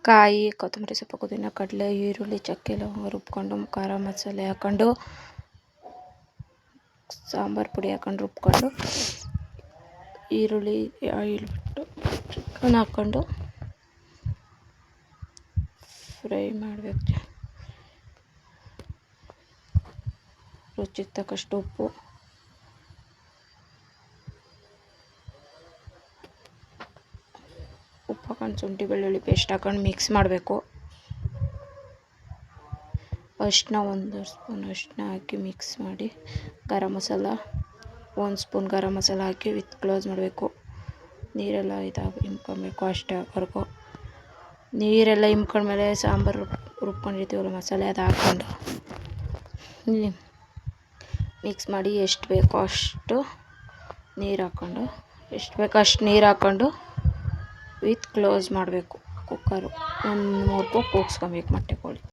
ಕಾಯಿ, ಕೊತ್ತಂಬರಿ ಸೊಪ್ಪು, ಪುದೀನ, ಕಡಲೆ, ಈರುಳ್ಳಿ, ಚಕ್ಕೆ, ಲವಂಗ ರುಬ್ಕೊಂಡು, ಖಾರ ಮಸಾಲೆ ಹಾಕ್ಕೊಂಡು, ಸಾಂಬಾರು ಪುಡಿ ಹಾಕ್ಕೊಂಡು ರುಬ್ಕೊಂಡು, ಈರುಳ್ಳಿ ಆಯಿಲ್ ಬಿಟ್ಟು ಚಿಕನ್ ಹಾಕ್ಕೊಂಡು ಫ್ರೈ ಮಾಡಬೇಕು. ರುಚಿಗೆ ತಕ್ಕಷ್ಟು ಉಪ್ಪು, ಹಾಕೊಂಡು ಶುಂಠಿ ಬೆಳ್ಳುಳ್ಳಿ ಪೇಸ್ಟ್ ಹಾಕೊಂಡು ಮಿಕ್ಸ್ ಮಾಡಬೇಕು. ಅರಿಶಿನ 1 ಸ್ಪೂನ್ ಅರಿಶಿನ ಹಾಕಿ ಮಿಕ್ಸ್ ಮಾಡಿ, ಗರಂ ಮಸಾಲ 1 ಸ್ಪೂನ್ ಗರಂ ಮಸಾಲ ಹಾಕಿ ಕ್ಲೋಸ್ ಮಾಡಬೇಕು. ನೀರೆಲ್ಲ ಹಿಂಡ್ಕೊಬೇಕು ಅಷ್ಟೇವರೆಗೂ. ನೀರೆಲ್ಲ ಹಿಂಡ್ಕೊಂಡ್ಮೇಲೆ ಸಾಂಬಾರು ರುಬ್ಕೊಂಡಿರ್ತೀವಲ್ಲ ಮಸಾಲೆ ಅದು ಹಾಕ್ಕೊಂಡು ಮಿಕ್ಸ್ ಮಾಡಿ ಎಷ್ಟು ಬೇಕೋ ಅಷ್ಟು ನೀರು ಹಾಕ್ಕೊಂಡು ಕ್ಲೋಸ್ ಮಾಡಬೇಕು. ಕುಕ್ಕರು 1 3 ಕೂಗಿಸ್ಕೊಬೇಕು ಮೊಟ್ಟೆ ಕೋಳಿ.